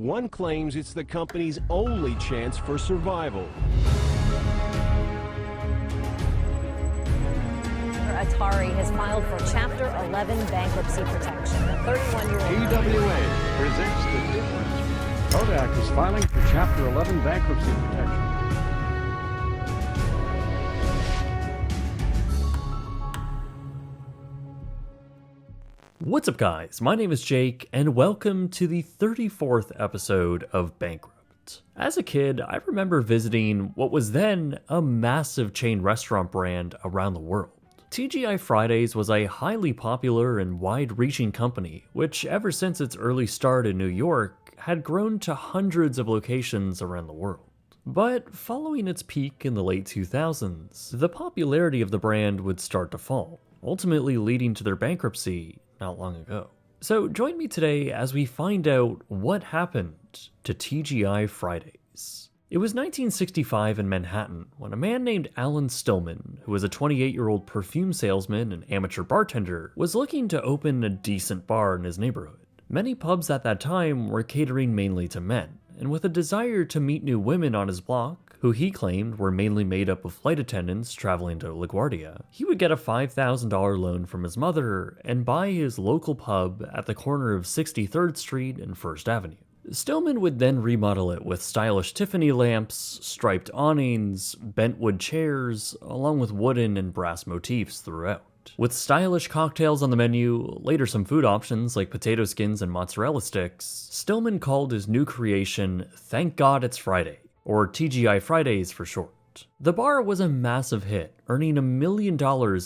One claims it's the company's only chance for survival. Atari has filed for Chapter 11 bankruptcy protection. The 31-year-old AWA presents the difference. Kodak is filing for Chapter 11 bankruptcy protection. What's up, guys? My name is Jake, and welcome to the 34th episode of Bankrupt. As a kid, I remember visiting what was then a massive chain restaurant brand around the world. TGI Fridays was a highly popular and wide-reaching company, which ever since its early start in New York, had grown to hundreds of locations around the world. But following its peak in the late 2000s, the popularity of the brand would start to fall, ultimately leading to their bankruptcy not long ago. So join me today as we find out what happened to TGI Fridays. It was 1965 in Manhattan when a man named Alan Stillman, who was a 28-year-old perfume salesman and amateur bartender, was looking to open a decent bar in his neighborhood. Many pubs at that time were catering mainly to men, and with a desire to meet new women on his block, who he claimed were mainly made up of flight attendants traveling to LaGuardia, he would get a $5,000 loan from his mother and buy his local pub at the corner of 63rd Street and 1st Avenue. Stillman would then remodel it with stylish Tiffany lamps, striped awnings, bent wood chairs, along with wooden and brass motifs throughout. With stylish cocktails on the menu, later some food options like potato skins and mozzarella sticks, Stillman called his new creation Thank God It's Friday, or TGI Fridays for short. The bar was a massive hit, earning $1 million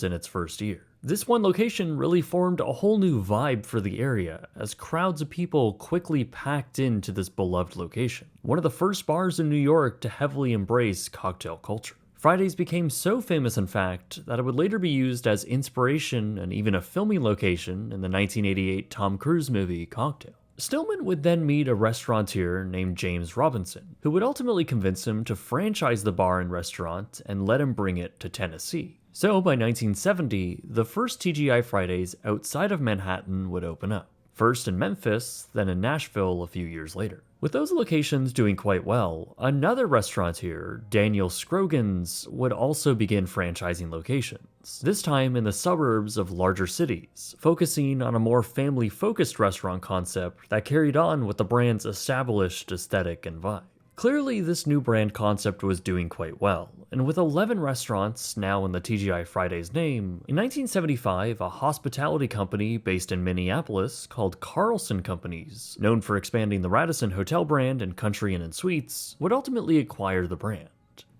in its first year. This one location really formed a whole new vibe for the area, as crowds of people quickly packed into this beloved location, one of the first bars in New York to heavily embrace cocktail culture. Fridays became so famous, in fact, that it would later be used as inspiration and even a filming location in the 1988 Tom Cruise movie Cocktail. Stillman would then meet a restaurateur named James Robinson, who would ultimately convince him to franchise the bar and restaurant and let him bring it to Tennessee. So by 1970, the first TGI Fridays outside of Manhattan would open up, first in Memphis, then in Nashville a few years later. With those locations doing quite well, another restaurateur, Daniel Scroggins, would also begin franchising locations, this time in the suburbs of larger cities, focusing on a more family-focused restaurant concept that carried on with the brand's established aesthetic and vibe. Clearly, this new brand concept was doing quite well, and with 11 restaurants now in the TGI Fridays name, in 1975, a hospitality company based in Minneapolis called Carlson Companies, known for expanding the Radisson Hotel brand and Country Inn and Suites, would ultimately acquire the brand.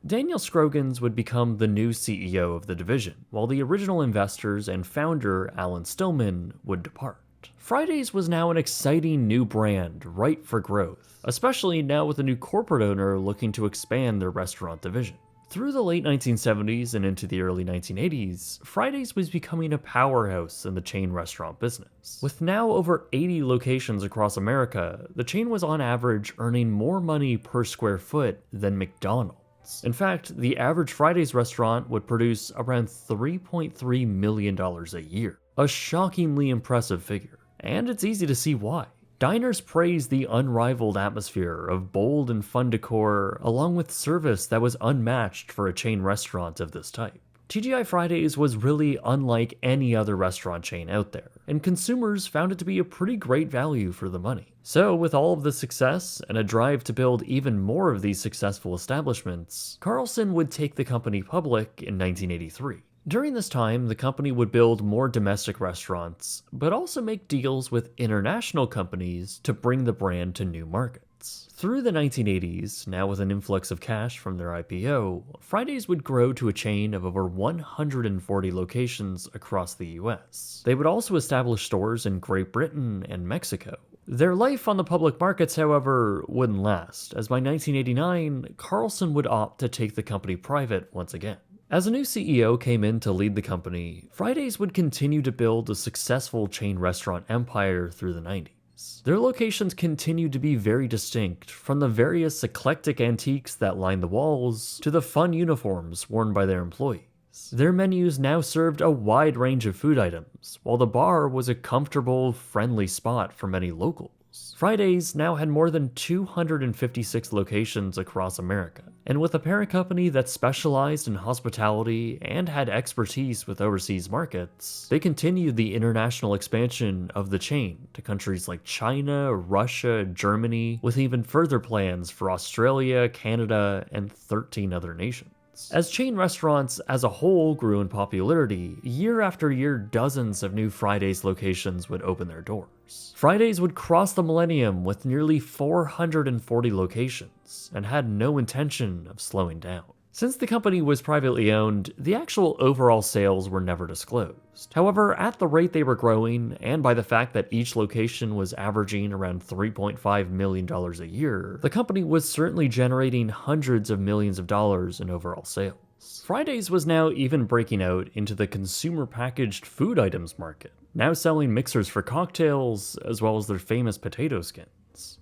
Daniel Scroggins would become the new CEO of the division, while the original investors and founder, Alan Stillman, would depart. Fridays was now an exciting new brand, ripe for growth, especially now with a new corporate owner looking to expand their restaurant division. Through the late 1970s and into the early 1980s, Fridays was becoming a powerhouse in the chain restaurant business. With now over 80 locations across America, the chain was on average earning more money per square foot than McDonald's. In fact, the average Fridays restaurant would produce around $3.3 million a year, a shockingly impressive figure. And it's easy to see why. Diners praised the unrivaled atmosphere of bold and fun decor, along with service that was unmatched for a chain restaurant of this type. TGI Fridays was really unlike any other restaurant chain out there, and consumers found it to be a pretty great value for the money. So with all of the success and a drive to build even more of these successful establishments, Carlson would take the company public in 1983. During this time, the company would build more domestic restaurants, but also make deals with international companies to bring the brand to new markets. Through the 1980s, now with an influx of cash from their IPO, Fridays would grow to a chain of over 140 locations across the US. They would also establish stores in Great Britain and Mexico. Their life on the public markets, however, wouldn't last, as by 1989, Carlson would opt to take the company private once again. As a new CEO came in to lead the company, Fridays would continue to build a successful chain restaurant empire through the 90s. Their locations continued to be very distinct, from the various eclectic antiques that lined the walls to the fun uniforms worn by their employees. Their menus now served a wide range of food items, while the bar was a comfortable, friendly spot for many locals. Fridays now had more than 256 locations across America, and with a parent company that specialized in hospitality and had expertise with overseas markets, they continued the international expansion of the chain to countries like China, Russia, Germany, with even further plans for Australia, Canada, and 13 other nations. As chain restaurants as a whole grew in popularity, year after year dozens of new Fridays locations would open their doors. Fridays would cross the millennium with nearly 440 locations and had no intention of slowing down. Since the company was privately owned, the actual overall sales were never disclosed. However, at the rate they were growing, and by the fact that each location was averaging around $3.5 million a year, the company was certainly generating hundreds of millions of dollars in overall sales. Fridays was now even breaking out into the consumer packaged food items market, now selling mixers for cocktails, as well as their famous potato skins.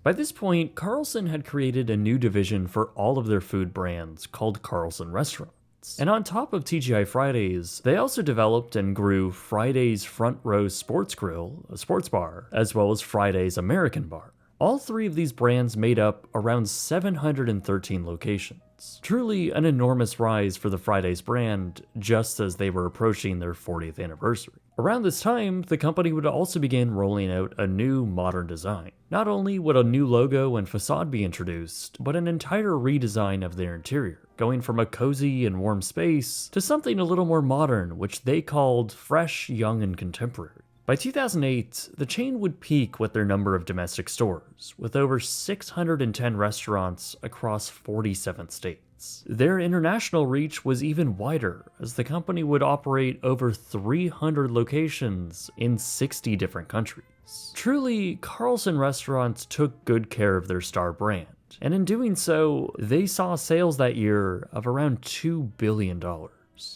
By this point, Carlson had created a new division for all of their food brands called Carlson Restaurants. And on top of TGI Fridays, they also developed and grew Fridays Front Row Sports Grill, a sports bar, as well as Fridays American Bar. All three of these brands made up around 713 locations. Truly an enormous rise for the Fridays brand, just as they were approaching their 40th anniversary. Around this time, the company would also begin rolling out a new modern design. Not only would a new logo and facade be introduced, but an entire redesign of their interior, going from a cozy and warm space to something a little more modern, which they called fresh, young, and contemporary. By 2008, the chain would peak with their number of domestic stores, with over 610 restaurants across 47 states. Their international reach was even wider, as the company would operate over 300 locations in 60 different countries. Truly, Carlson Restaurants took good care of their star brand, and in doing so, they saw sales that year of around $2 billion.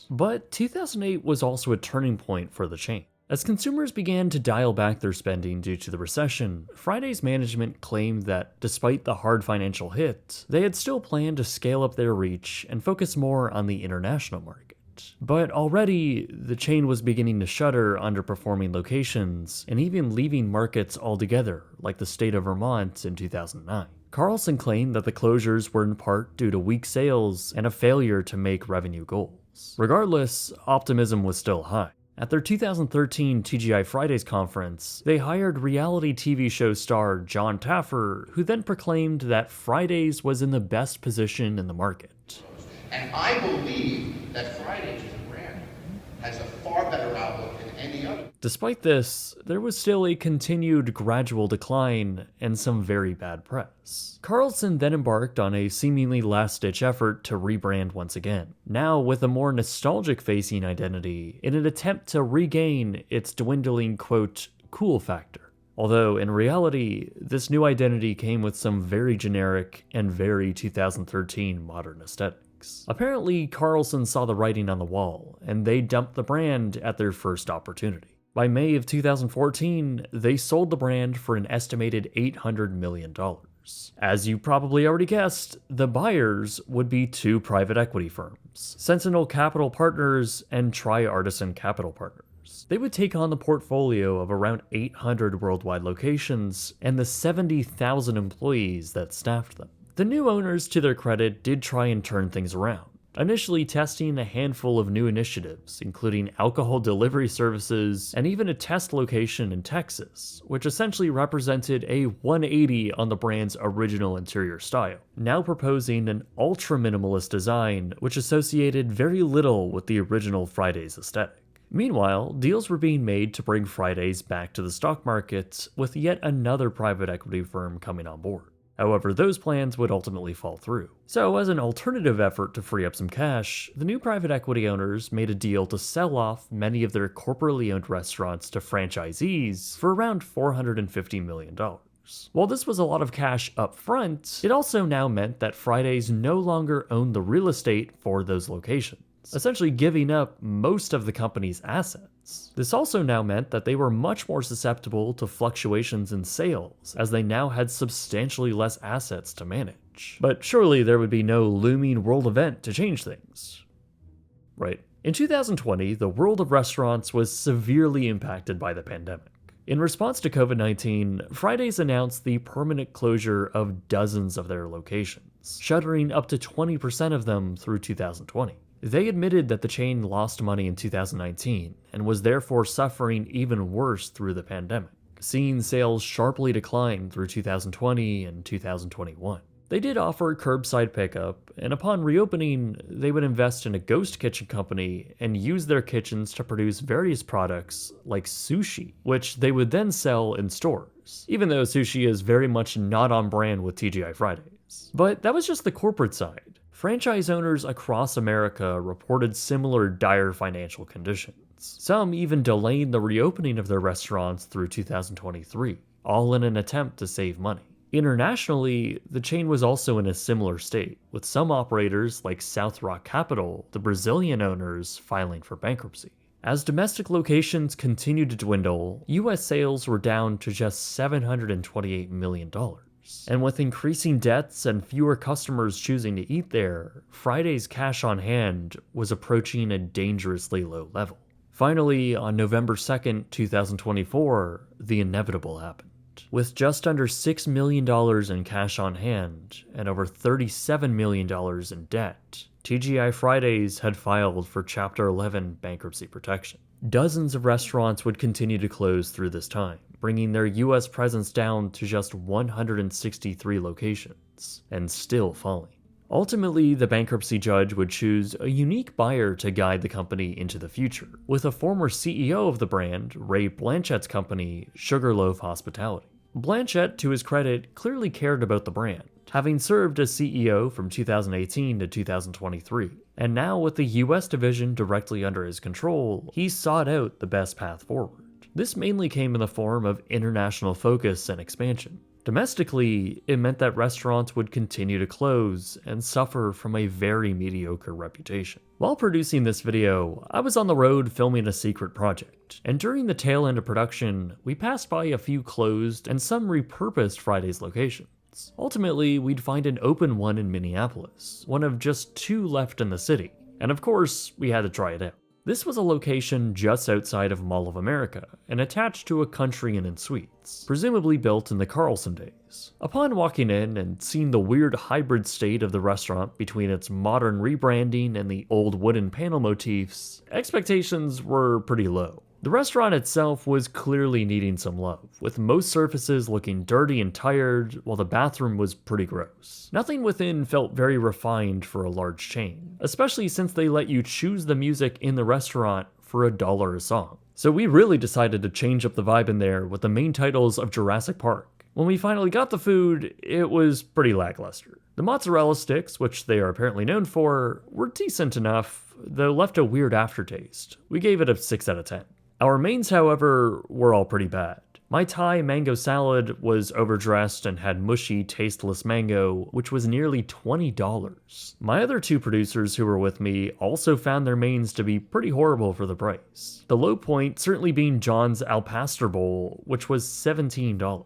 But 2008 was also a turning point for the chain. As consumers began to dial back their spending due to the recession, Fridays management claimed that despite the hard financial hit, they had still planned to scale up their reach and focus more on the international market. But already, the chain was beginning to shutter underperforming locations and even leaving markets altogether, like the state of Vermont in 2009. Carlson claimed that the closures were in part due to weak sales and a failure to make revenue goals. Regardless, optimism was still high. At their 2013 TGI Fridays conference, they hired reality TV show star John Taffer, who then proclaimed that Fridays was in the best position in the market. And I believe that Fridays as a brand has a far better outlook than any other. Despite this, there was still a continued gradual decline and some very bad press. Carlson then embarked on a seemingly last-ditch effort to rebrand once again, now with a more nostalgic-facing identity in an attempt to regain its dwindling, quote, cool factor. Although, in reality, this new identity came with some very generic and very 2013 modern aesthetics. Apparently, Carlson saw the writing on the wall, and they dumped the brand at their first opportunity. By May of 2014, they sold the brand for an estimated $800 million. As you probably already guessed, the buyers would be two private equity firms, Sentinel Capital Partners and Tri-Artisan Capital Partners. They would take on the portfolio of around 800 worldwide locations and the 70,000 employees that staffed them. The new owners, to their credit, did try and turn things around, initially testing a handful of new initiatives, including alcohol delivery services and even a test location in Texas, which essentially represented a 180 on the brand's original interior style, now proposing an ultra-minimalist design which associated very little with the original Fridays aesthetic. Meanwhile, deals were being made to bring Fridays back to the stock market, with yet another private equity firm coming on board. However, those plans would ultimately fall through. So, as an alternative effort to free up some cash, the new private equity owners made a deal to sell off many of their corporately owned restaurants to franchisees for around $450 million. While this was a lot of cash up front, it also now meant that Fridays no longer owned the real estate for those locations, essentially giving up most of the company's assets. This also now meant that they were much more susceptible to fluctuations in sales, as they now had substantially less assets to manage. But surely there would be no looming world event to change things, right? In 2020, the world of restaurants was severely impacted by the pandemic. In response to COVID-19, Fridays announced the permanent closure of dozens of their locations, shuttering up to 20% of them through 2020. They admitted that the chain lost money in 2019 and was therefore suffering even worse through the pandemic, seeing sales sharply decline through 2020 and 2021. They did offer curbside pickup, and upon reopening, they would invest in a ghost kitchen company and use their kitchens to produce various products like sushi, which they would then sell in stores, even though sushi is very much not on brand with TGI Fridays. But that was just the corporate side. Franchise owners across America reported similar dire financial conditions. Some even delayed the reopening of their restaurants through 2023, all in an attempt to save money. Internationally, the chain was also in a similar state, with some operators like South Rock Capital, the Brazilian owners, filing for bankruptcy. As domestic locations continued to dwindle, US sales were down to just $728 million. And with increasing debts and fewer customers choosing to eat there, Friday's cash on hand was approaching a dangerously low level. Finally, on November 2nd, 2024, the inevitable happened. With just under $6 million in cash on hand and over $37 million in debt, TGI Fridays had filed for Chapter 11 bankruptcy protection. Dozens of restaurants would continue to close through this time, bringing their US presence down to just 163 locations, and still falling. Ultimately, the bankruptcy judge would choose a unique buyer to guide the company into the future, with a former CEO of the brand, Ray Blanchette's company, Sugarloaf Hospitality. Blanchette, to his credit, clearly cared about the brand, having served as CEO from 2018 to 2023, and now with the US division directly under his control, he sought out the best path forward. This mainly came in the form of international focus and expansion. Domestically, it meant that restaurants would continue to close and suffer from a very mediocre reputation. While producing this video, I was on the road filming a secret project, and during the tail end of production, we passed by a few closed and some repurposed Fridays locations. Ultimately, we'd find an open one in Minneapolis, one of just 2 left in the city, and of course, we had to try it out. This was a location just outside of Mall of America and attached to a Country Inn and Suites, presumably built in the Carlson days. Upon walking in and seeing the weird hybrid state of the restaurant between its modern rebranding and the old wooden panel motifs, expectations were pretty low. The restaurant itself was clearly needing some love, with most surfaces looking dirty and tired, while the bathroom was pretty gross. Nothing within felt very refined for a large chain, especially since they let you choose the music in the restaurant for $1 a song. So we really decided to change up the vibe in there with the main titles of Jurassic Park. When we finally got the food, it was pretty lackluster. The mozzarella sticks, which they are apparently known for, were decent enough, though left a weird aftertaste. We gave it a 6 out of 10. Our mains, however, were all pretty bad. My Thai mango salad was overdressed and had mushy, tasteless mango, which was nearly $20. My other 2 producers who were with me also found their mains to be pretty horrible for the price. The low point certainly being John's Al Pastor Bowl, which was $17.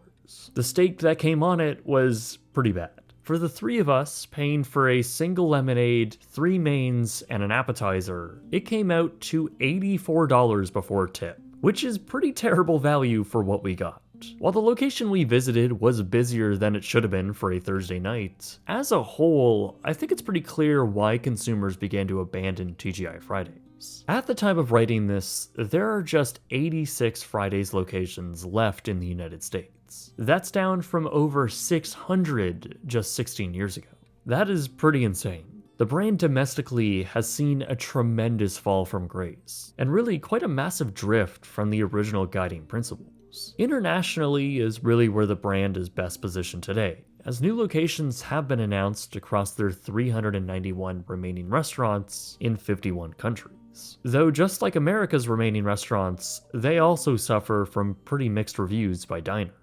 The steak that came on it was pretty bad. For the 3 of us, paying for a single lemonade, 3 mains, and an appetizer, it came out to $84 before tip, which is pretty terrible value for what we got. While the location we visited was busier than it should have been for a Thursday night, as a whole, I think it's pretty clear why consumers began to abandon TGI Fridays. At the time of writing this, there are just 86 Fridays locations left in the United States. That's down from over 600 just 16 years ago. That is pretty insane. The brand domestically has seen a tremendous fall from grace, and really quite a massive drift from the original guiding principles. Internationally is really where the brand is best positioned today, as new locations have been announced across their 391 remaining restaurants in 51 countries. Though just like America's remaining restaurants, they also suffer from pretty mixed reviews by diners.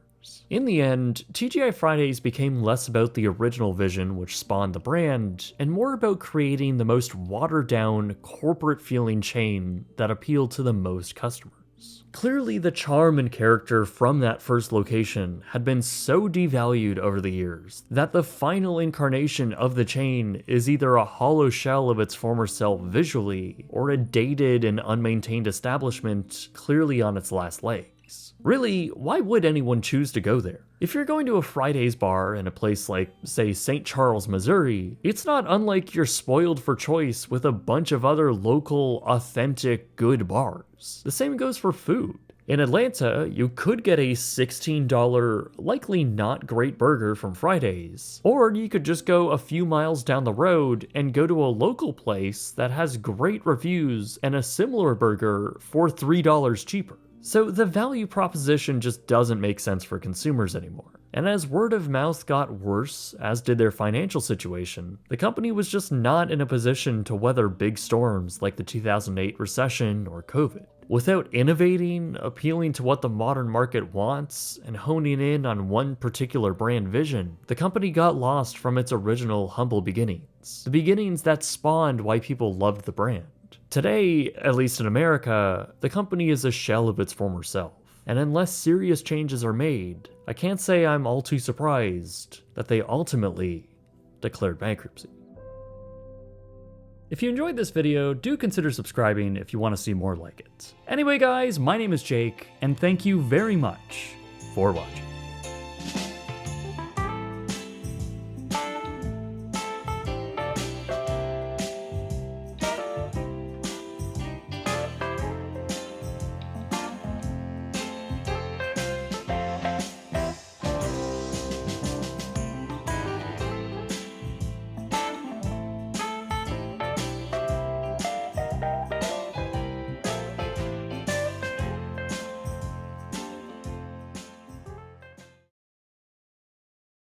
In the end, TGI Fridays became less about the original vision which spawned the brand, and more about creating the most watered-down, corporate-feeling chain that appealed to the most customers. Clearly, the charm and character from that first location had been so devalued over the years that the final incarnation of the chain is either a hollow shell of its former self visually, or a dated and unmaintained establishment clearly on its last leg. Fridays. Really, why would anyone choose to go there? If you're going to a Fridays bar in a place like, say, St. Charles, Missouri, it's not unlike you're spoiled for choice with a bunch of other local, authentic, good bars. The same goes for food. In Atlanta, you could get a $16, likely not great burger from Fridays, or you could just go a few miles down the road and go to a local place that has great reviews and a similar burger for $3 cheaper. So the value proposition just doesn't make sense for consumers anymore. And as word of mouth got worse, as did their financial situation, the company was just not in a position to weather big storms like the 2008 recession or COVID. Without innovating, appealing to what the modern market wants, and honing in on one particular brand vision, the company got lost from its original humble beginnings. The beginnings that spawned why people loved the brand. Today, at least in America, the company is a shell of its former self. And unless serious changes are made, I can't say I'm all too surprised that they ultimately declared bankruptcy. If you enjoyed this video, do consider subscribing if you want to see more like it. Anyway guys, my name is Jake, and thank you very much for watching.